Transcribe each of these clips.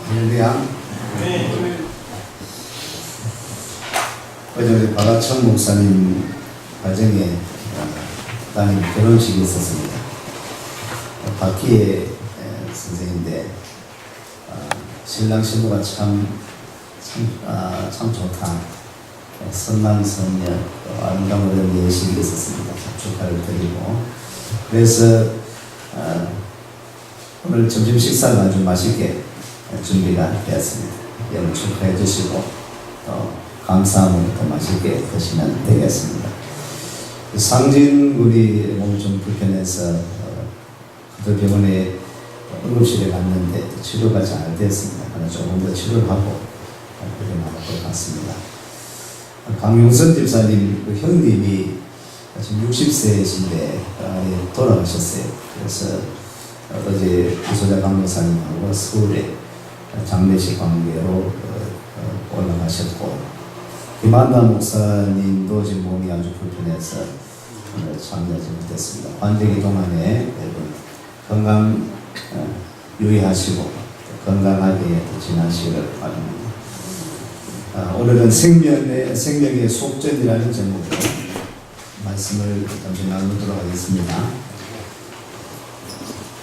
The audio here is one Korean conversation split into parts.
할렐루야. 어제 우리 박아천 목사님 가정에 따님 결혼식이 있었습니다. 박희애 선생인데 신랑 신부가 참 좋다. 선남선녀 아름다운 예식이 있었습니다. 축하를 드리고 그래서 오늘 점심 식사를 아주 맛있게 준비가 되었습니다. 여러분 축하해 주시고 또 감사함을 더 맛있게 드시면 되겠습니다. 상진 우리 몸이 좀 불편해서 병원에 응급실에 갔는데 치료가 잘 됐습니다. 하나 조금 더 치료를 하고 그렇게 나올 것 같습니다. 강용선 집사님 그 형님이 지금 60세이신데 돌아가셨어요. 그래서 어제 구소자 강목사님하고 서울에 장례식 관계로 올라가셨고 김한나 목사님도 지금 몸이 아주 불편해서 오늘 참여하지 못했습니다. 관대기 동안에 여러분 건강 유의하시고 건강하게 지나시기를 바랍니다. 오늘은 생명의 속전이라는 제목으로 말씀을 잠시 나누도록 하겠습니다.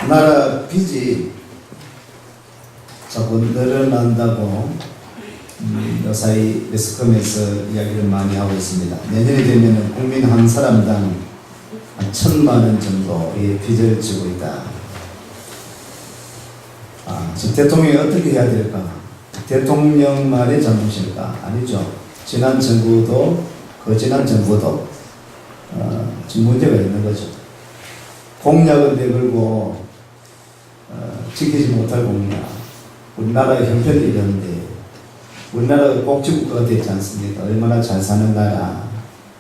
나라 빚이 자꾸 늘어난다고 요사이 매스컴에서 이야기를 많이 하고 있습니다. 내년이 되면 국민 한 사람당 1,000만 원 정도의 빚을 지고 있다. 지금 대통령이 어떻게 해야 될까? 대통령만의 잘못일까? 아니죠. 지난 정부도 지난 정부도 지금 문제가 있는 거죠. 공약은 내걸고 지키지 못할 공약. 우리나라의 형편이 이런데 우리나라가 복지국가가 되지 않습니까? 얼마나 잘 사는 나라,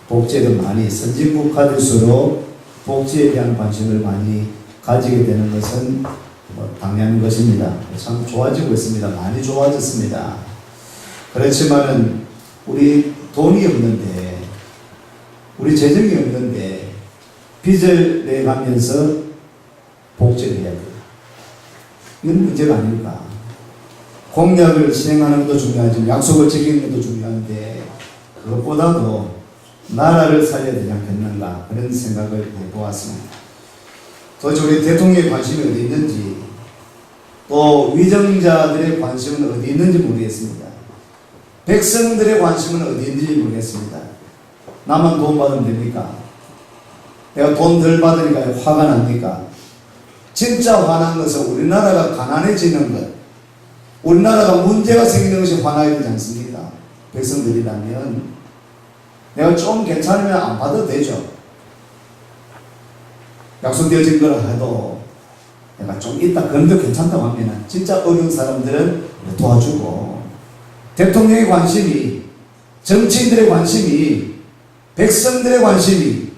복지에도 많이 선진국가 될수록 복지에 대한 관심을 많이 가지게 되는 것은 당연한 것입니다. 참 좋아지고 있습니다. 많이 좋아졌습니다. 그렇지만은 우리 돈이 없는데 우리 재정이 없는데 빚을 내가면서 복지를 해야 돼요. 이건 문제가 아닐까. 공약을 실행하는 것도 중요하지만 약속을 지키는 것도 중요한데 그것보다도 나라를 살려야 되지 않겠는가 그런 생각을 해보았습니다. 도대체 우리 대통령의 관심이 어디 있는지 또 위정자들의 관심은 어디 있는지 모르겠습니다. 백성들의 관심은 어디 있는지 모르겠습니다. 나만 돈 받으면 됩니까? 내가 돈 덜 받으니까 화가 납니까? 진짜 화난 것은 우리나라가 가난해지는 것, 우리나라가 문제가 생기는 것이 화나야 되지 않습니까? 백성들이라면 내가 좀 괜찮으면 안 받아도 되죠. 약속되어진 걸 해도 내가 좀 있다 그런데 괜찮다고 하면 진짜 어려운 사람들은 도와주고 대통령의 관심이 정치인들의 관심이 백성들의 관심이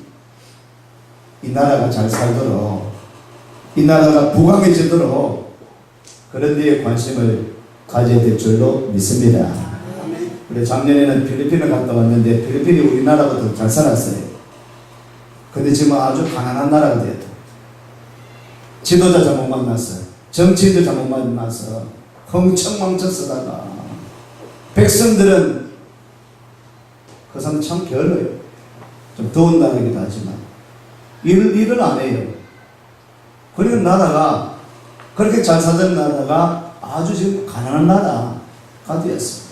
이 나라가 잘 살도록 이 나라가 부강해지도록 그런 데에 관심을 가져야 될 줄로 믿습니다. 우리 작년에는 필리핀을 갔다 왔는데 필리핀이 우리나라보다 더 잘 살았어요. 근데 지금 아주 가난한 나라가 됐다. 지도자 잘못 만났어. 정치인들 잘못 만나서 흥청망청 쓰다가 백성들은 그 사람 참 게을러요. 좀 더운 나라이기도 하지만 일을 안 해요. 그리고 나라가 그렇게 잘 사던 나라가 아주 지금 가난한 나라가 되었습니다.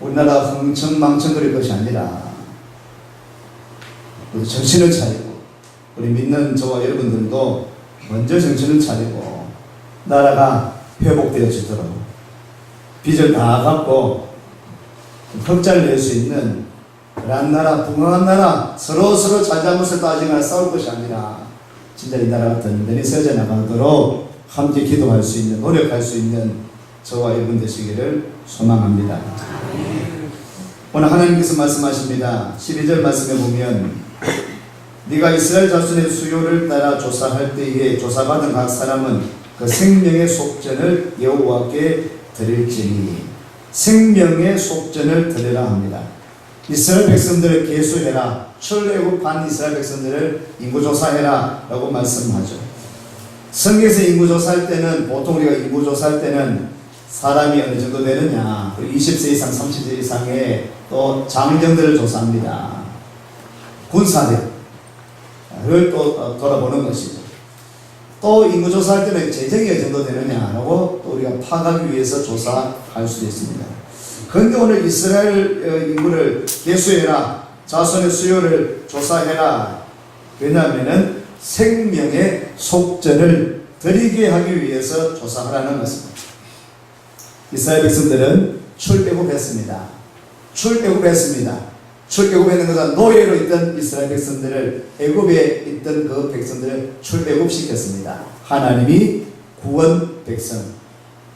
우리나라가 흥청망청거릴 것이 아니라 우리 정신을 차리고 우리 믿는 저와 여러분들도 먼저 정신을 차리고 나라가 회복되어지도록 빚을 다 갚고 흑자를 낼 수 있는 그런 나라, 부강한 나라, 서로 잘잘못을 따지거나 싸울 것이 아니라 진짜 이 나라가 든든히 세워져 나가도록 함께 기도할 수 있는, 노력할 수 있는 저와 여러분 되시기를 소망합니다. 오늘 하나님께서 말씀하십니다. 12절 말씀에 보면 네가 이스라엘 자손의 수요를 따라 조사할 때에 조사받은 각 사람은 그 생명의 속전을 여호와께 드릴지니 생명의 속전을 드리라 합니다. 이스라엘 백성들을 계수해라. 출애굽한 이스라엘 백성들을 인구조사해라 라고 말씀하죠. 성경에서 인구조사할 때는 보통 우리가 인구조사할 때는 사람이 어느 정도 되느냐, 20세 이상, 30세 이상의 또 장정들을 조사합니다. 군사들 를 또 돌아보는 것이죠. 또 인구조사할 때는 재정이 어느 정도 되느냐라고 또 우리가 파악하기 위해서 조사할 수도 있습니다. 그런데 오늘 이스라엘 인구를 계수해라, 자손의 수요를 조사해라. 왜냐하면 생명의 속전을 드리게 하기 위해서 조사하라는 것입니다. 이스라엘 백성들은 출애굽했습니다. 출애굽했는 것은 노예로 있던 이스라엘 백성들을, 애굽에 있던 그 백성들을 출애굽시켰습니다. 하나님이 구원 백성,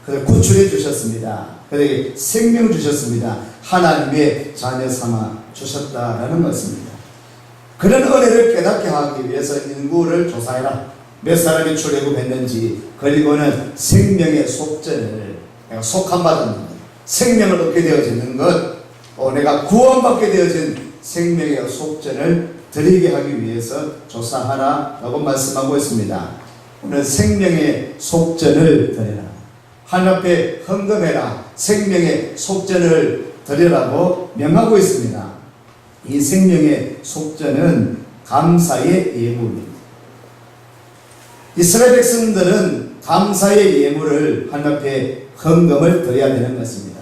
그들 구출해 주셨습니다. 그들에게 생명 주셨습니다. 하나님의 자녀 삼아 주셨다라는 것입니다. 그런 은혜를 깨닫게 하기 위해서 인구를 조사해라. 몇 사람이 출애굽했는지, 그리고는 생명의 속전을, 내가 속함받은 것, 생명을 얻게 되어지는 것, 내가 구원받게 되어진 생명의 속전을 드리게 하기 위해서 조사하라 라고 말씀하고 있습니다. 오늘 생명의 속전을 드리라, 하나님 앞에 헌금해라, 생명의 속전을 드리라고 명하고 있습니다. 이 생명의 속전은 감사의 예물입니다. 이스라엘 백성들은 감사의 예물을 하나님 앞에 헌금을 드려야 되는 것입니다.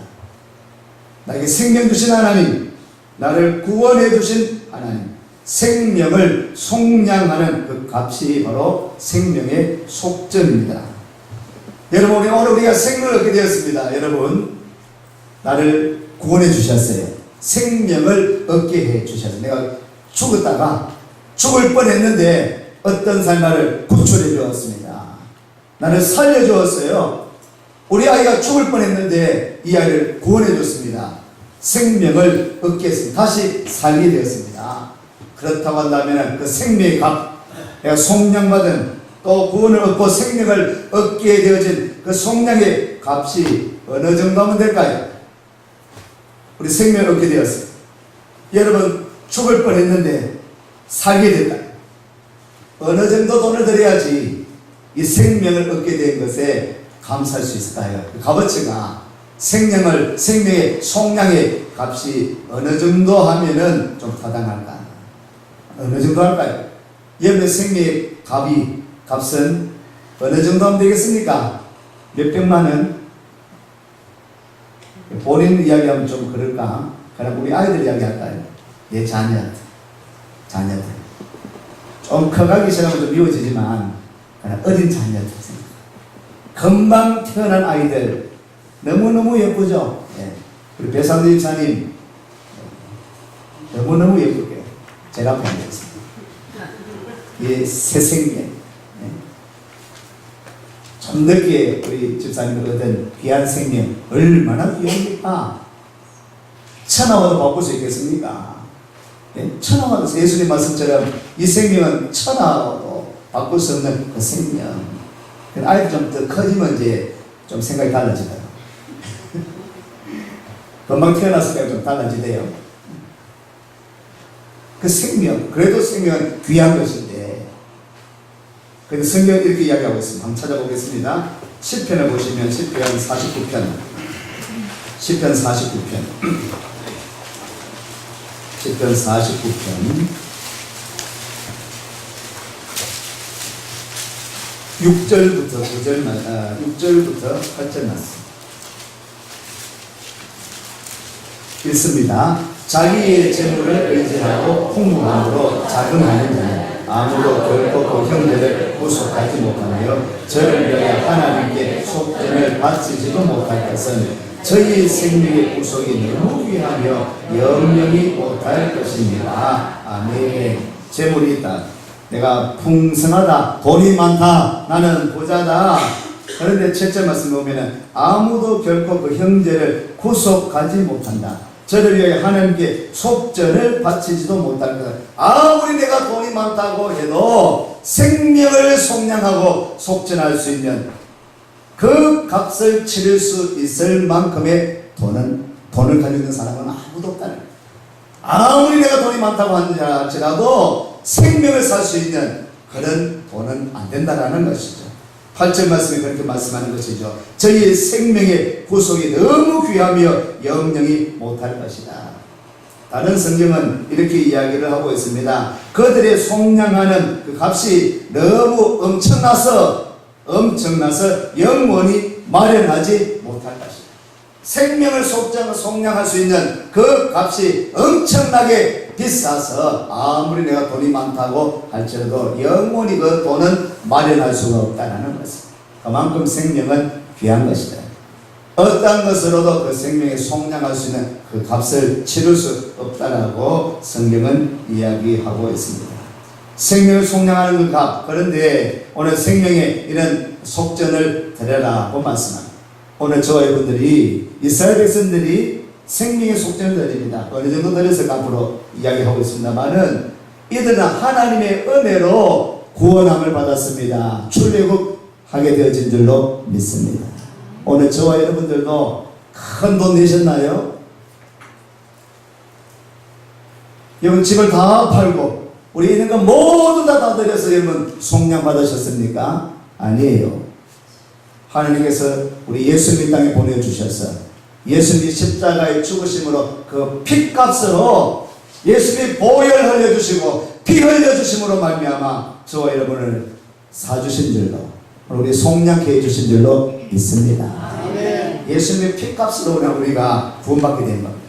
나에게 생명 주신 하나님, 나를 구원해 주신 하나님, 생명을 속량하는 그 값이 바로 생명의 속전입니다. 여러분, 오늘 우리가 생명을 얻게 되었습니다. 여러분, 나를 구원해 주셨어요. 생명을 얻게 해 주셨어요. 내가 죽었다가 죽을 뻔했는데 어떤 사람이 나를 구출해 주었습니다. 나를 살려 주었어요. 우리 아이가 죽을 뻔했는데 이 아이를 구원해 줬습니다. 생명을 얻게 했습니다. 다시 살게 되었습니다. 그렇다고 한다면 그 생명의 값, 내가 속량받은, 또 구원을 얻고 생명을 얻게 되어진 그 속량의 값이 어느 정도 하면 될까요? 우리 생명을 얻게 되었어요. 여러분, 죽을 뻔했는데 살게 됐다. 어느 정도 돈을 들여야지 이 생명을 얻게 된 것에 감사할 수 있을까요? 그 값어치가, 생명의 속량의 값이 어느 정도 하면은 좀 타당할까? 어느 정도 할까요? 여러분의 생명의 값은 어느 정도 하면 되겠습니까? 몇백만 원? 본인 이야기하면 좀 그럴까? 그럼 우리 아이들 이야기할까요? 내 자녀들. 좀 커가기 시작하면 좀 미워지지만, 그냥 어린 자녀들. 금방 태어난 아이들. 너무너무 예쁘죠? 예. 우리 배상도 집사님, 너무너무 예쁘게 제가 보내겠습니다. 이 새 생명. 예. 좀 늦게 우리 집사님을 얻은 귀한 생명, 얼마나 귀합니까? 천하와도 바꿀 수 있겠습니까? 예? 천하와도, 예수님 말씀처럼 이 생명은 천하와도 바꿀 수 없는 그 생명. 아이들 좀 더 커지면 이제 좀 생각이 달라지더라고요. 금방 태어났으니까 좀 달라지대요. 그 생명, 그래도 생명은 귀한 것인데, 그래서 성경은 이렇게 이야기하고 있습니다. 한번 찾아보겠습니다. 시편을 보시면 시편 49편, 시편 49편 6절부터 8절 말씀 읽습니다. 자기의 재물을 의지하고 풍부함으로 자금하는 자는 아무도 결코 그 형제를 구속하지 못하며 저를 위하여 하나님께 속전을 바치지도 못할 것은 저희 생명의 구속이 너무 귀하며 영영이 못할 것입니다. 아멘. 재물이 있다. 내가 풍성하다. 돈이 많다. 나는 부자다. 그런데 첫째 말씀 보면 아무도 결코 그 형제를 구속하지 못한다. 저를 위하여 하나님께 속전을 바치지도 못할 것. 아무리 내가 돈이 많다고 해도 생명을 속량하고 속전할 수 있는 그 값을 치를 수 있을 만큼의 돈을 가지고 있는 사람은 아무도 없다는 거예요. 아무리 내가 돈이 많다고 할지라도 생명을 살 수 있는 그런 돈은 안 된다라는 것이죠. 8절 말씀에 그렇게 말씀하는 것이죠. 저희의 생명의 구속이 너무 귀하며 영영이 못할 것이다. 다른 성경은 이렇게 이야기를 하고 있습니다. 그들의 속량하는 그 값이 너무 엄청나서 영원히 마련하지 못할 것이다. 생명을 속량할 수 있는 그 값이 엄청나게 비싸서 아무리 내가 돈이 많다고 할지라도 영원히 그 돈은 마련할 수가 없다는 것입니다. 그만큼 생명은 귀한 것이다. 어떤 것으로도 그 생명에 속량할 수 있는 그 값을 치를 수 없다라고 성경은 이야기하고 있습니다. 생명을 속량하는 그 값, 그런데 오늘 생명에 이런 속전을 드려라고 말씀합니다. 오늘 저와 여러분들이 이스라엘 백성들이 생명의 속전을 드립니다. 어느 정도 드려서 앞으로 이야기하고 있습니다만은 이들은 하나님의 은혜로 구원함을 받았습니다. 출애굽하게 되어진 줄로 믿습니다. 오늘 저와 여러분들도 큰 돈 내셨나요? 여러분 집을 다 팔고 우리 있는 거 모두 다 드려서 여러분 속량 받으셨습니까? 아니에요. 하나님께서 우리 예수님 이 땅에 보내주셔서 예수님이 십자가의 죽으심으로 그 피값으로 예수님이 보혈 흘려주시고 피 흘려주심으로 말미암아 저와 여러분을 사주신 줄로 우리 속량케 해주신 줄로 믿습니다. 아멘. 예수님의 피값으로 우리가 구원받게 된 겁니다.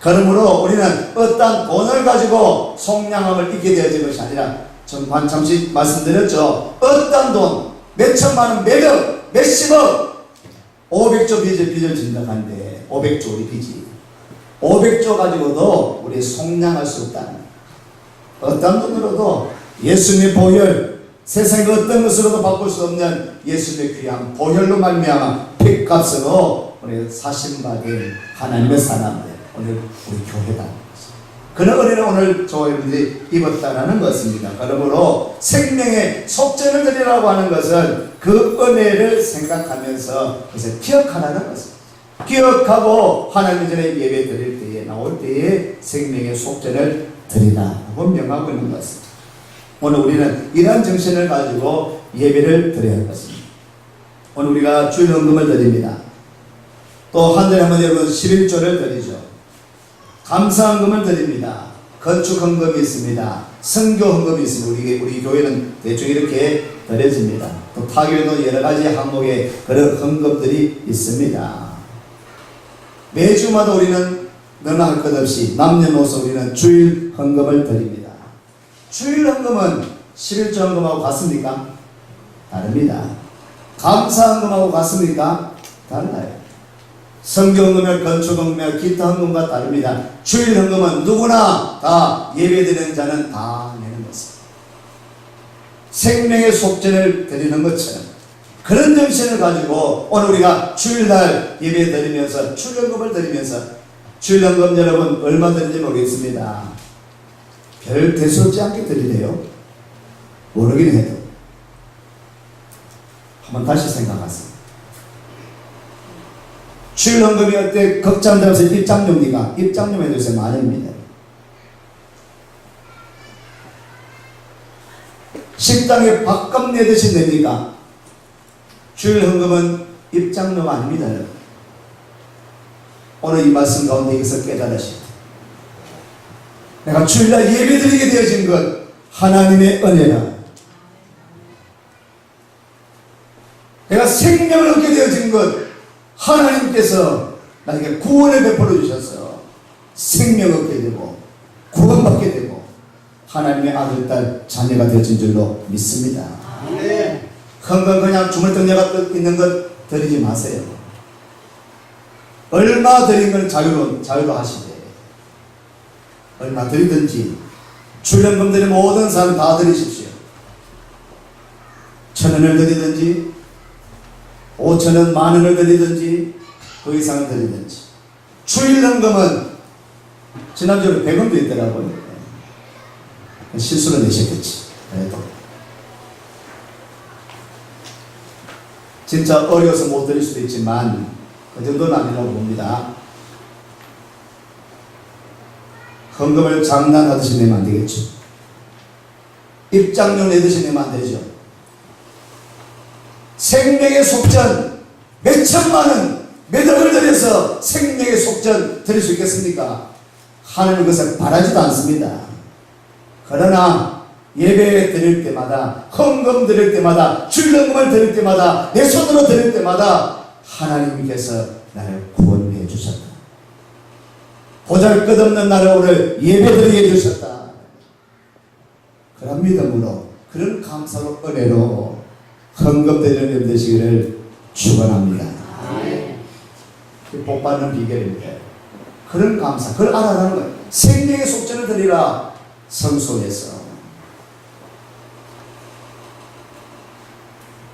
그러므로 우리는 어떤 돈을 가지고 속량함을 잊게 되어진 것이 아니라 잠시 말씀드렸죠. 어떤 돈 몇천만 원, 몇억, 몇십억 500조 빚을 진다는데 500조 우리 빚이 500조 가지고도 우리 속량할 수 없다는 어떤 돈으로도 예수님의 보혈 세상의 어떤 것으로도 바꿀 수 없는 예수님의 귀한 보혈로 말미암아 피값으로 우리 사심받은 하나님의 사람들 오늘 우리 교회다. 그런 은혜를 오늘 저와 여러분들이 입었다는 것입니다. 그러므로 생명의 속전을 드리라고 하는 것은 그 은혜를 생각하면서 그것을 기억하라는 것입니다. 기억하고 하나님 전에 예배 드릴 때에 나올 때에 생명의 속전을 드리라고 명하고 있는 것입니다. 오늘 우리는 이러한 정신을 가지고 예배를 드려야 할 것입니다. 오늘 우리가 주일 헌금을 드립니다. 또 한 달에 한 번 여러분 11조를 드리죠. 감사 헌금을 드립니다. 건축 헌금이 있습니다. 선교 헌금이 있습니다. 우리 교회는 대충 이렇게 드려집니다. 또 타교에도 여러 가지 항목의 그런 헌금들이 있습니다. 매주마다 우리는 너나 할 것 없이 남녀노소 우리는 주일 헌금을 드립니다. 주일 헌금은 11조 헌금하고 같습니까? 다릅니다. 감사 헌금하고 같습니까? 달라요. 성경헌금이나 건축헌금이나 기타 헌금과 다릅니다. 주일 헌금은 누구나 다 예배드리는 자는 다 내는 것입니다. 생명의 속전을 드리는 것처럼 그런 정신을 가지고 오늘 우리가 주일날 예배 드리면서 주일헌금을 드리면서 주일헌금 여러분 얼마 드리는지 모르겠습니다. 별 대수롭지 않게 드리네요. 모르긴 해도 한번 다시 생각하세요. 주일 헌금이 어때? 극장 들어가서 입장료니까 입장료 해주세요. 만원입니다. 식당에 밥값 내듯이 냅니까? 주일 헌금은 입장료가 아닙니다. 오늘 이 말씀 가운데 여기서 깨달으시오. 내가 주일날 예배드리게 되어진 것 하나님의 은혜라. 내가 생명을 얻게 되어진 것 하나님께서 나에게 구원을 베풀어 주셔서 생명 얻게 되고 구원받게 되고 하나님의 아들, 딸, 자녀가 되어진 줄로 믿습니다. 네. 헌금 그냥 주물덩이가 있는 것 드리지 마세요. 얼마 드린 건 자유로 하시되 얼마 드리든지 주일헌금 드린 모든 사람 다 드리십시오. 1,000원을 드리든지 5,000원, 만원을 드리든지 그 이상을 드리든지 주일헌금은 지난주에 100원도 있더라고요. 실수로 내셨겠지. 그래도 진짜 어려워서 못 드릴 수도 있지만 그 정도는 아니라고 봅니다. 헌금을 장난하듯이 내면 안 되겠죠. 입장료 내듯이 내면 안 되죠. 생명의 속전 몇 천만 원, 몇 억을 들여서 생명의 속전 드릴 수 있겠습니까? 하나님은 그것을 바라지도 않습니다. 그러나 예배 드릴 때마다, 헌금 드릴 때마다, 줄헌금을 드릴 때마다, 내 손으로 드릴 때마다 하나님께서 나를 구원해 주셨다. 보잘것없는 나를 오늘 예배드리게 해주셨다. 그런 믿음으로, 그런 감사로, 은혜로 헌금 드리는 일 되시기를 축원합니다. 복 받는 비결입니다. 그런 감사, 그걸 알아가는 거예요. 생명의 속전을 드리라. 성소에서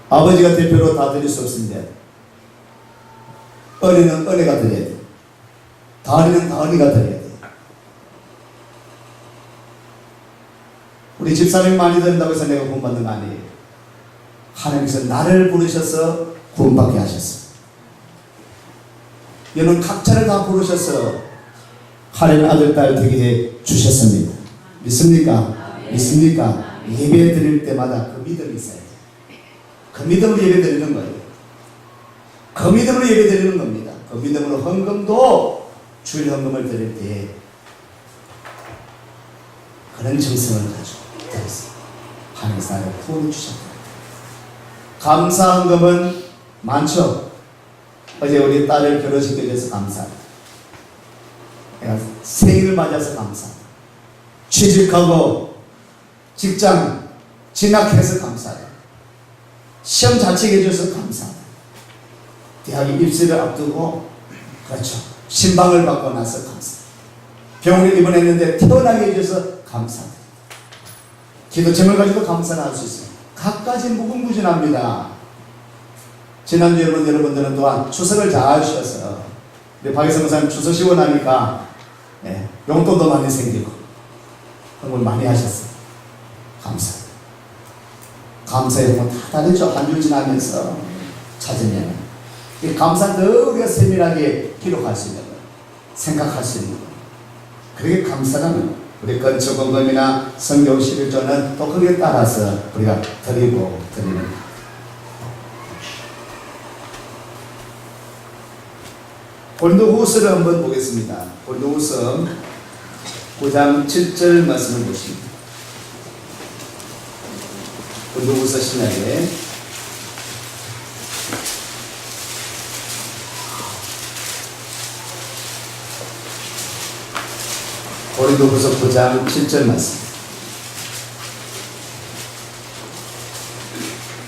아버지가 대표로 다 드릴 수 없습니다. 은혜는 은혜가 드려야 돼. 다은이는 다은이가 드려야 돼. 우리 집사람이 많이 드린다고 해서 내가 구원받는 거 아니에요. 하나님께서 나를 부르셔서 구원받게 하셨어. 여러분 각자를 다 부르셔서 하나님 아들 딸 되게 해 주셨습니다. 믿습니까? 믿습니까? 예배 드릴 때마다 그 믿음이 있어야 돼. 그 믿음으로 예배 드리는 거예요. 그 믿음으로 예배 드리는 겁니다. 그 믿음으로 헌금도 주일 헌금을 드릴 때 그런 정성을 가지고 드렸어요. 하나님께서 나를 구원해 주셨다. 감사 헌금은 많죠. 어제 우리 딸을 결혼시켜줘서 감사합니다. 내가 생일을 맞아서 감사합니다. 취직하고 직장 진학해서 감사합니다. 시험 잘 치게 해줘서 감사합니다. 대학 입시를 앞두고 그렇죠. 신방을 받고 나서 감사합니다. 병원에 입원했는데 태어나게 해줘서 감사합니다. 기도점을 가지고 감사를 할 수 있어요. 각가지 무궁무진합니다. 지난주 여러분들은 또한 추석을 잘 쉬어서 우리 박희성 목사님 추석 쉬고 나니까 용돈도 많이 생기고 헌금 많이 하셨어요. 감사합니다. 감사의 뭐 다 다르죠. 한 주 지나면서 찾으면 이 감사 더 우리가 세밀하게 기록할 수 있는 거예요. 생각할 수 있는 거예요. 그렇게 감사는 우리 건축헌금이나 성경 11조는 또 거기에 따라서 우리가 드리고 드리는 거예요. 고린도후서를 한번 보겠습니다. 고린도후서 9장 7절 말씀을 보십니다. 고린도후서 신약에 고린도후서 9장 7절 말씀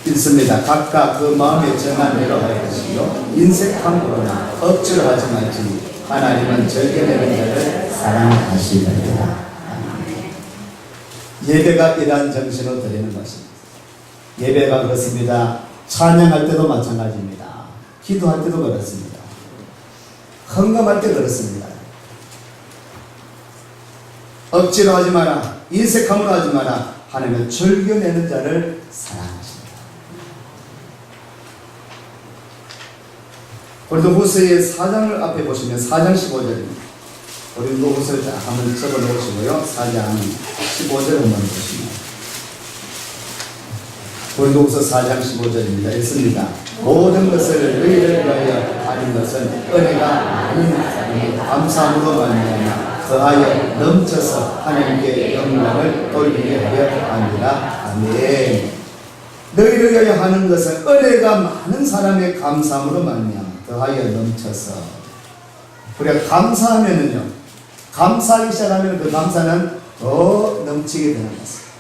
읽습니다. 각각 그 마음에 정한 대로 하시고 인색함으로나 억지로 하지 말지 하나님은 절개되는 자를 사랑하시느니라. 예배가 이러한 정신으로 드리는 것입니다. 예배가 그렇습니다. 찬양할 때도 마찬가지입니다. 기도할 때도 그렇습니다. 헌금할 때 그렇습니다. 억지로 하지 마라. 인색함으로 하지 마라. 하나님은 절개내는 자를 사랑하십니다. 고린도후서의 4장을 앞에 보시면 4장 15절입니다. 고린도후서를 딱 한번 적어 놓으시고요. 4장 15절 한번 보시면 고린도후서 4장 15절입니다. 읽습니다. 모든 것을 너희를 위하여 하는 것은 은혜가 많이 감사함으로 말미암아 더하여 넘쳐서 하나님께 영광을 돌리게 하려 합니다. 아멘. 너희를 위하여 하는 것은 은혜가 많은 사람의 감사함으로 말미암아 더하여 넘쳐서. 우리가 감사하면은요, 감사하기 시작하면 그 감사는 더 넘치게 되는 것입니다.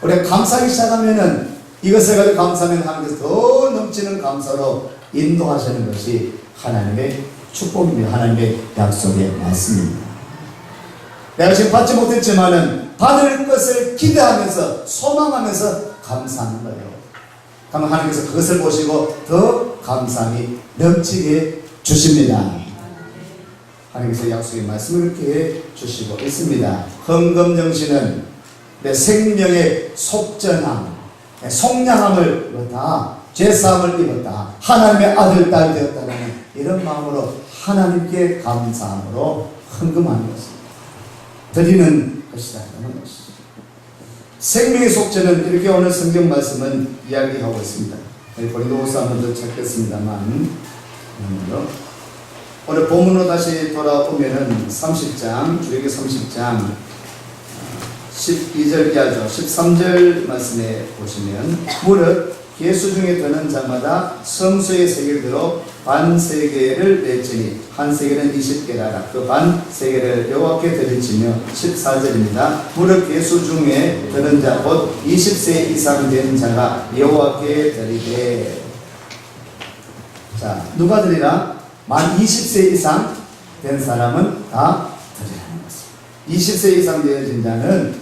우리가 감사하기 시작하면은 이것을 가지고 감사하면 하나님께서 더 넘치는 감사로 인도하시는 것이 하나님의 축복입니다. 하나님의 약속의 말씀입니다. 내가 지금 받지 못했지만은 받을 것을 기대하면서 소망하면서 감사하는 거예요. 그러면 하나님께서 그것을 보시고 더 감사함이 넘치게 주십니다. 하나님께서 약속의 말씀을 이렇게 주시고 있습니다. 헌금 정신은 내 생명의 속전함, 속량함을 입었다, 죄사함을 입었다, 하나님의 아들, 딸 되었다는 이런 마음으로 하나님께 감사함으로 헌금하는 것입니다. 드리는 것이다 하는 것이죠. 생명의 속전은 이렇게 오늘 성경 말씀은 이야기하고 있습니다. 고린도후서 한 번 더 찾겠습니다만, 오늘 본문으로 다시 돌아오면은 30장, 출애굽기 30장 12절 이하죠. 13절 말씀에 보시면, 무릇 계수 중에 드는 자마다 성소의 세겔대로 반 세겔을 냈으니 한 세겔은 20개라라. 그 반 세겔을 여호와께 드릴지며. 14절입니다. 무릇 계수 중에 드는 자 곧 20세 이상 된 자가 여호와께 드리되. 자, 누가 드리라? 만 20세 이상 된 사람은 다 드리라는 것입니다. 20세 이상 되어진 자는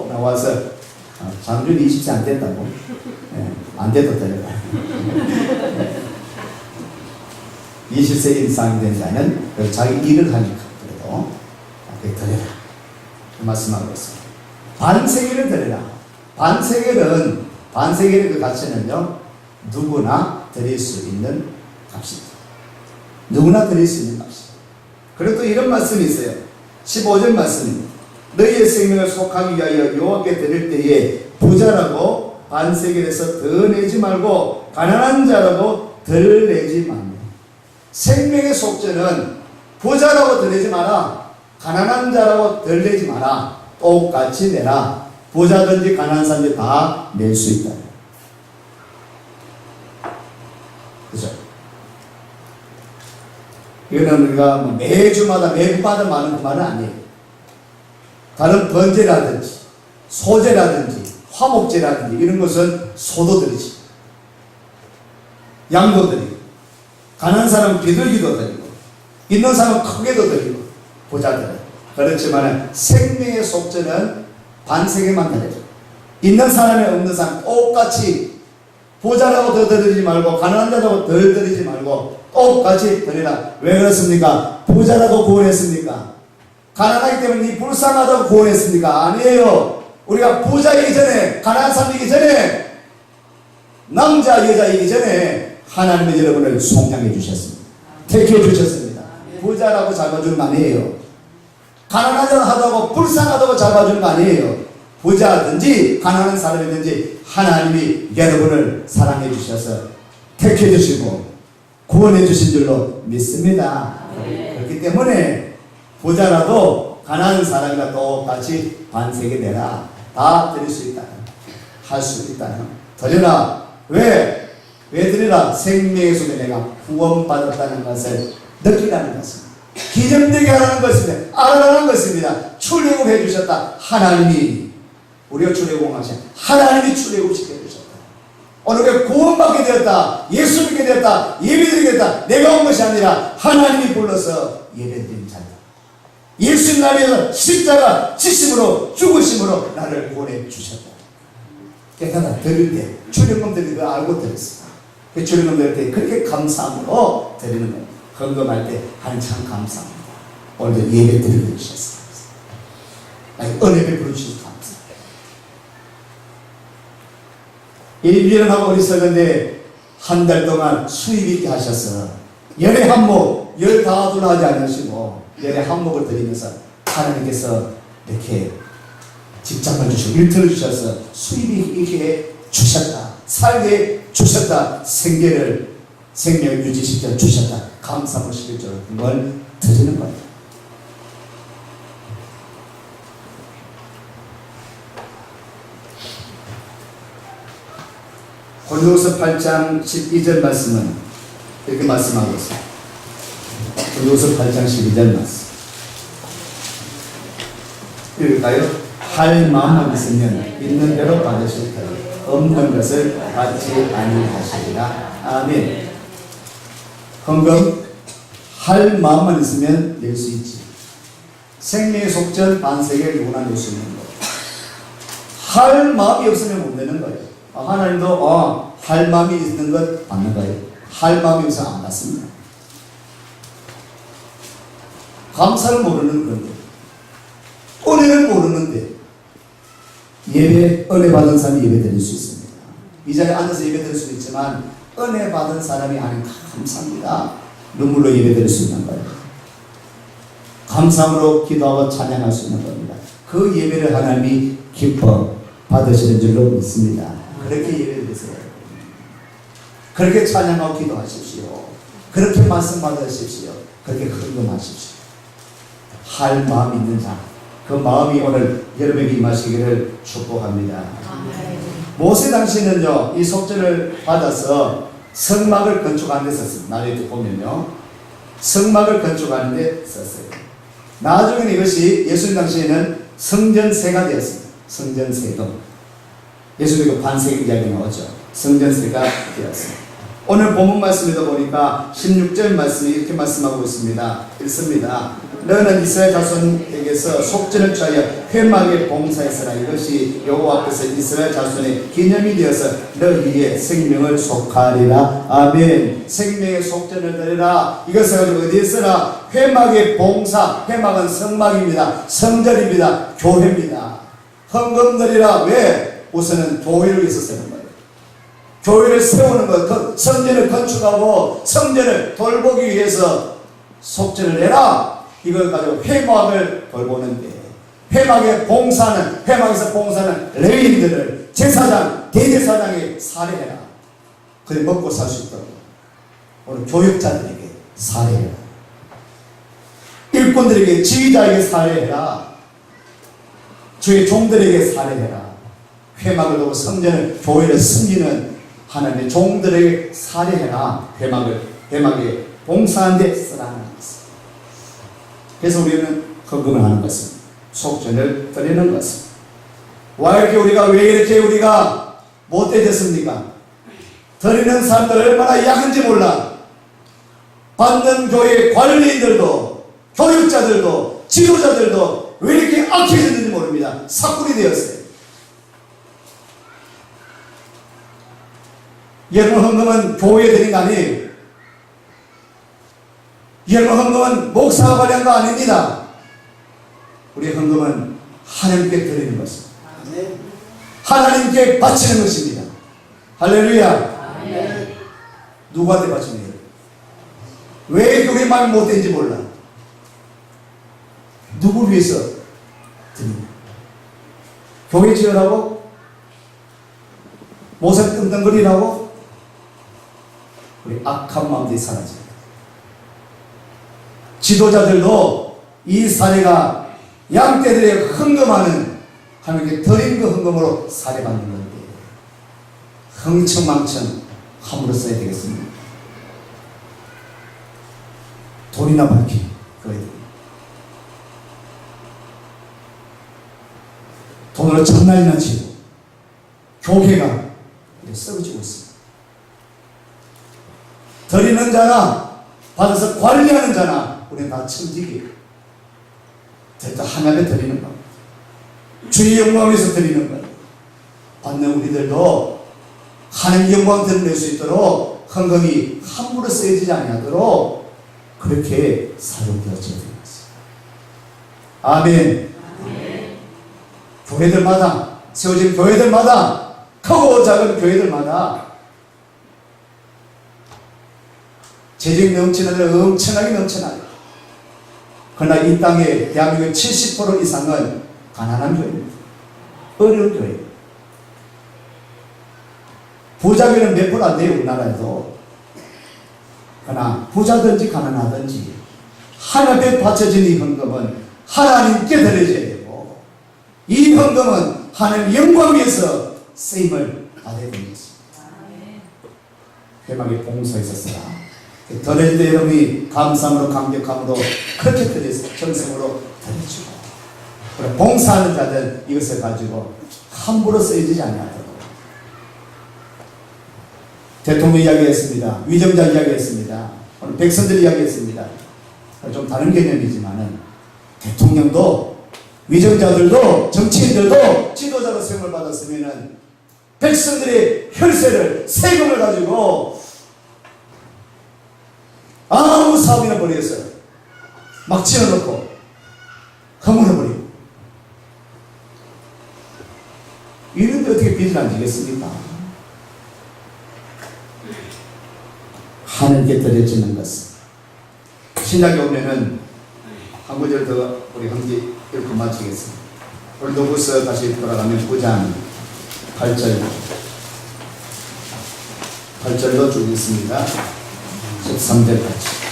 나와서 장준이 20세 안 됐다고? 안 돼도 드려라. 20세 이상 된 자는 자기 일을 하니까 그래도 드려라. 말씀하고 있습니다. 반세겔을 드려라. 반세겔의 그 가치는요, 누구나 드릴 수 있는 값입니다. 누구나 드릴 수 있는 값입니다. 그리고 또 이런 말씀이 있어요. 15절 말씀입니다. 너희의 생명을 속하기 위하여 여호와께 드릴 때에 부자라고 반세겔에서 더 내지 말고 가난한 자라고 덜 내지 말라. 생명의 속죄는 부자라고 덜 내지 마라, 가난한 자라고 덜 내지 마라. 똑같이 내라. 부자든지 가난한 사람들이 다 낼 수 있다. 그죠? 이거는 우리가 매주마다 매분마다 많은 그 말은 아니에요. 다른 번제라든지 소제라든지 화목제라든지 이런 것은 소도 드리지, 양도 드리고, 가난한 사람은 비둘기도 드리고, 있는 사람은 크게도 드리고, 부자들은. 그렇지만 생명의 속죄는 반세겔만 드려요. 있는 사람이 없는 사람 똑같이 부자라고 더 드리지 말고 가난한 자라고 덜 드리지 말고 똑같이 드리라. 왜 그렇습니까? 부자라고 구원했습니까? 가난하기 때문에 니 불쌍하다고 구원했습니까? 아니에요. 우리가 부자이기 전에, 가난한 사람이기 전에, 남자 여자이기 전에 하나님은 여러분을 속량해 주셨습니다. 택해 주셨습니다. 부자라고 잡아주는 거 아니에요. 가난하다고 불쌍하다고 잡아주는 거 아니에요. 부자든지 가난한 사람이든지 하나님이 여러분을 사랑해 주셔서 택해 주시고 구원해 주신 줄로 믿습니다. 그렇기 때문에 부자라도 가난한 사람이라 똑같이 반세겔 내라. 다 드릴 수 있다. 할 수 있다. 드리라. 왜 드리라? 생명의 속에 내가 구원받았다는 것을 느끼라는 것입니다. 기념되게 하라는 것입니다. 알아라는 것입니다. 출애굽해 주셨다. 하나님이 우리가 출애굽하신 하나님이 출애굽시켜 주셨다. 오늘 우리가 구원받게 되었다. 예수 믿게 되었다. 예배드리게 되었다. 내가 온 것이 아니라 하나님이 불러서 예배드린 자다. 예수님 나라에서 십자가 지심으로 죽으심으로 나를 구원해 주셨다. 깨닫아 드릴 때 출애굽 드릴 때 알고 드렸습니다. 그 출애굽 드릴 때 그렇게 감사함으로 드리는 거예요. 헌금할 때 한참 감사합니다. 오늘도 예배 드리고 주셨습니다. 은혜 베풀어 주셔서 감사합니다. 1년 하고 어리석은데 한 달 동안 수입 있게 하셔서 열의 한목, 열 다둘 하지 않으시고 열의 한목을 드리면서 하나님께서 이렇게 직장을 주시고 일터를 주셔서 수입이 있게 주셨다. 살게 주셨다. 생명을 유지시켜 주셨다. 감사함을 시켜줘. 그걸 드리는 거예요. 고린도후서 8장 12절 말씀은 이렇게 말씀하고 있습니다. 고린도후서 8장 12절 말씀 읽을까요? 할 마음만 있으면 있는 대로 받으실 터니 없는 것을 받지 아니하시리라. 아멘. 헌금 할 마음만 있으면 낼 수 있지. 생명의 속전 반세겔 누구나 낼 수 있는 거예요. 할 마음이 없으면 못 내는 거예요. 하나님도 할 마음이 있는 것 받는 거예요. 할 마음이 없으면 안 받습니다. 감사를 모르는 건데, 은혜를 모르는데 예배, 은혜 받은 사람이 예배 드릴 수 있습니다. 이 자리에 앉아서 예배 드릴 수 있지만 은혜 받은 사람이 아닌 감사합니다. 눈물로 예배 드릴 수 있는 거예요. 감사함으로 기도하고 찬양할 수 있는 겁니다. 그 예배를 하나님이 기뻐 받으시는 줄로 믿습니다. 그렇게 예배를 드리세요. 그렇게 찬양하고 기도하십시오. 그렇게 말씀 받으십시오. 그렇게 헌금하십시오. 할 마음이 있는 자, 그 마음이 오늘 여러분에게 임하시기를 축복합니다. 모세 당시는요, 이 속전을 받아서 성막을 건축하는 데 썼습니다. 나중에 보면요, 성막을 건축하는 데 썼어요. 나중에는 이것이 예수님 당시에는 성전세가 되었습니다. 성전세금. 예수님의 반세기 이야기 나오죠. 성전세가 되었습니다. 오늘 본문 말씀에도 보니까 16절 말씀이 이렇게 말씀하고 있습니다. 읽습니다. 너는 이스라엘 자손에게서 속전을 취하여 회막에 봉사했으나 이것이 여호와 앞에서 이스라엘 자손의 기념이 되어서 너희의 생명을 속하리라. 아멘. 생명의 속전을 드리라. 이것을 가지고 어디에 쓰라? 회막의 봉사. 회막은 성막입니다. 성전입니다. 교회입니다. 헌금 드리라. 왜? 우선은 교회를 위해서 쓰는 거예요. 교회를 세우는 것, 성전을 건축하고 성전을 돌보기 위해서 속전을 내라. 이걸 가지고 회막을 돌보는데, 회막에 봉사는, 회막에서 봉사는 레위인들을 제사장, 대제사장에 살해해라. 그래 먹고 살 수 있도록. 오늘 교육자들에게 살해해라. 일꾼들에게, 지휘자에게 살해해라. 주의 종들에게 살해해라. 회막을 두고 성전을, 교회를 섬기는 하나님의 종들에게 살해해라. 회막에 봉사하는 데 쓰라는 것입니다. 그래서 우리는 헌금을 하는 것입니다. 속전을 드리는 것입니다. 왜 이렇게 우리가 못되졌습니까? 드리는 사람들 얼마나 약한지 몰라. 받는 교회 관리인들도, 교육자들도, 지도자들도 왜 이렇게 악해졌는지 모릅니다. 사꾼이 되었어요. 여러분 헌금은 교회에 드린 거 아니에요. 여러분 헌금은 목사가 관리한 거 아닙니다. 우리 헌금은 하나님께 드리는 것입니다. 하나님께 바치는 것입니다. 할렐루야. 누구한테 바치는 거예요? 왜 그게 마음이 못된지 몰라. 누구를 위해서 드립니다. 교회 지으라고? 모세 떵떵거리라고? 우리 악한 마음들이 사라집니다. 지도자들도 이 사례가 양떼들의 헌금하는 하나님께 드린 그 헌금으로 사례받는 건데, 흥청망청 함부로 써야 되겠습니다. 돈이나 밝히 그래야 됩니다. 돈으로 장난이나 치고 교회가 썩어지고 있습니다. 드리는 자나 받아서 관리하는 자나 우리는 다 천직이에요. 하나님께 드리는 것, 주의 영광을 위해서 드리는 것, 받는 우리들도 하나님 영광 드러낼 수 있도록 헌금이 함부로 쓰여지지 아니하도록 그렇게 사용되어져야 되는 것입니다. 아멘. 교회들마다, 세워진 교회들마다, 크고 작은 교회들마다 재정이 넘치는 엄청나게 넘쳐나요. 그러나 이 땅에 대한민국의 70% 이상은 가난한 교회입니다. 어려운 교회예요. 부자교회는 몇 프로 안 돼요, 우리나라에도. 그러나 부자든지 가난하든지 하나님께 바쳐진 이 헌금은 하나님께 드려져야 되고, 이 헌금은 하나님 영광 위해서 쓰임을 받아야 되는 것입니다. 회막에 봉사에서 쓰라. 드릴 때 여러분이 감사함으로 감격함으로 그렇게 드려서 정성으로 드려주고, 그래 봉사하는 자들 이것을 가지고 함부로 쓰여지지 않도록. 대통령 이야기했습니다. 위정자 이야기했습니다. 오늘 백성들 이야기했습니다. 좀 다른 개념이지만은 대통령도 위정자들도 정치인들도 지도자로 세움을 받았으면은 백성들의 혈세를, 세금을 가지고 아무 사업이나 버리겠어요. 막 지어놓고 허물어버리고. 이런데 어떻게 빚을 안 지겠습니까? 하나님께 드려지는 것은, 신약에 오면은 한 구절 더 우리 형제 읽고 마치겠습니다. 오늘 누구서 다시 돌아가면 9장 8절. 8절로 쭉 있습니다. 13절까지.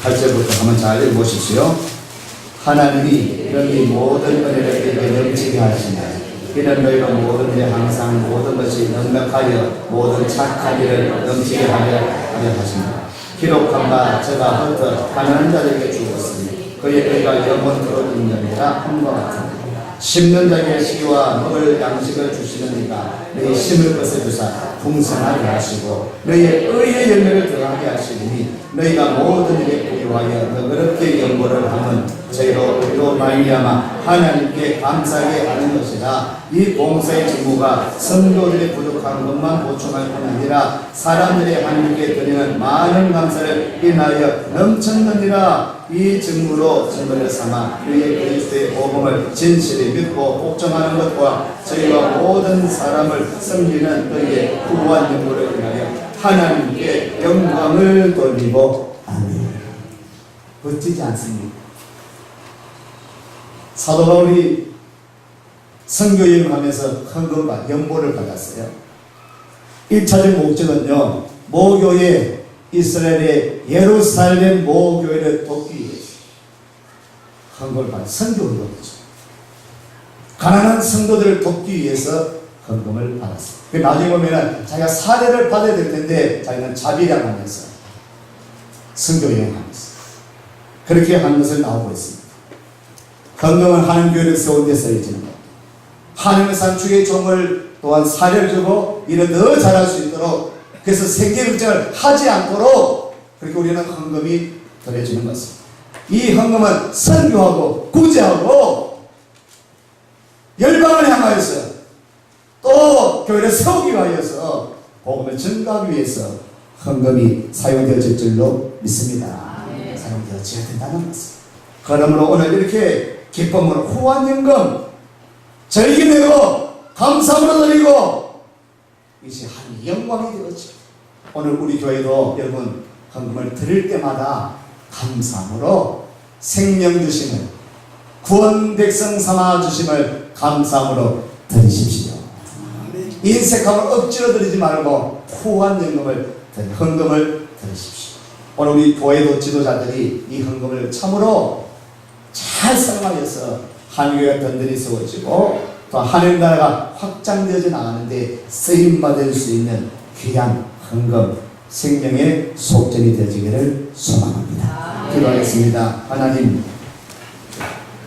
8절부터 한번 잘 읽어보십시오. 하나님이 너희 모든 은혜를 내게 넘치게 하시나 이는 너희가 모든 일 항상 모든 것이 넉넉하여 모든 착한 일을 넘치게 하려 하십니다. 기록한 바 제가 헛되어 가난한 자에게 주었으니 그의 의가 영원토록 있느니라 함과 같으니 심는 자에게 시와 먹을 양식을 주시는 이가 너희 심을 것을 주사 풍성하게 하시고 너희의 의의 열매를 더하게 하시니 너희가 모든 일에 부유하여 너그럽게 연보를 하면 저희로 우리로 말미암아 하나님께 감사하게 하는 것이라. 이 봉사의 직무가 성도들의 부족한 것만 보충할 뿐 아니라 사람들의 하나님께 드리는 많은 감사를 인하여 넘쳤느니라. 이 직무로 증거를 삼아 그의 그리스도의 복음을 진실히 믿고 복종하는 것과 저희와 모든 사람을 섬기는 그의 후한 연구를 위하여 하나님께 영광을 돌리고 아멘. 멋지지 않습니까? 사도 바울이 선교여행을 하면서 헌금과 연보를 받았어요. 1차적 목적은요, 모교회 이스라엘의 예루살렘 모교회를 돕기 위해서 헌금을 받아 선교운동이죠. 가난한 성도들을 돕기 위해서 헌금을 받았어요. 나중에 보면은 자기가 사례를 받아야 될 텐데 자기는 자비랑 하면서 선교여행하면서 그렇게 하는 것을 나오고 있습니다. 헌금은 하나님 교회를 세운 데 쓰여지는 것. 하나님의 산축의 종을 또한 사례를 주고 이를 더 잘할 수 있도록, 그래서 생계 걱정을 하지 않도록 그렇게 우리는 헌금이 더해지는 것입니다. 이 헌금은 선교하고 구제하고 열방을 향하여서 또 교회를 세우기 위하여서 복음을 증가하기 위해서 헌금이 사용되어질 줄로 믿습니다. 사용되어져야 된다는 것입니다. 그러므로 오늘 이렇게 기쁨으로 후원연금 즐기내고 감사함으로 드리고 이제 한 영광이 되었죠. 오늘 우리 교회도 여러분 헌금을 드릴 때마다 감사함으로 생명 주심을, 구원 백성 삼아 주심을 감사함으로 드리십시오. 인색함을 억지로 드리지 말고 후원연금을 헌금을 드리십시오. 오늘 우리 교회도 지도자들이 이 헌금을 참으로 잘 사용하여서 한교회가 든든히 세워지고 또 하늘 나라가 확장되어져 나가는데 쓰임받을 수 있는 귀한 헌금, 생명의 속전이 되어지기를 소망합니다. 기도하겠습니다. 하나님,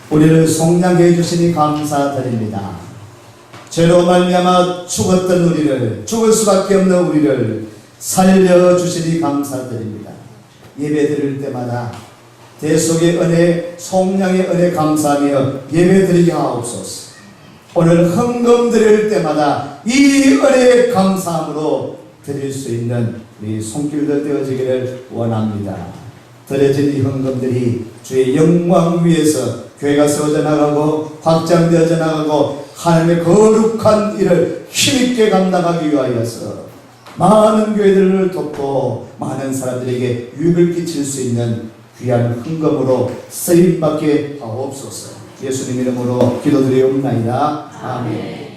우리를 속량해 해주시니 감사드립니다. 죄로 말미암아 죽었던 우리를, 죽을 수밖에 없는 우리를 살려주시니 감사드립니다. 예배 드릴 때마다 대속의 은혜, 속량의 은혜 감사하며 예배 드리게 하옵소서. 오늘 헌금 드릴 때마다 이 은혜에 감사함으로 드릴 수 있는 우리 손길들 되어지기를 원합니다. 드려진 이 헌금들이 주의 영광 위에서 교회가 세워져 나가고 확장되어져 나가고 하나님의 거룩한 일을 힘있게 감당하기 위하여서 많은 교회들을 돕고 많은 사람들에게 유익을 끼칠 수 있는 귀한 헌금으로 쓰임받게 하옵소서. 예수님 이름으로 기도드리옵나이다. 아멘.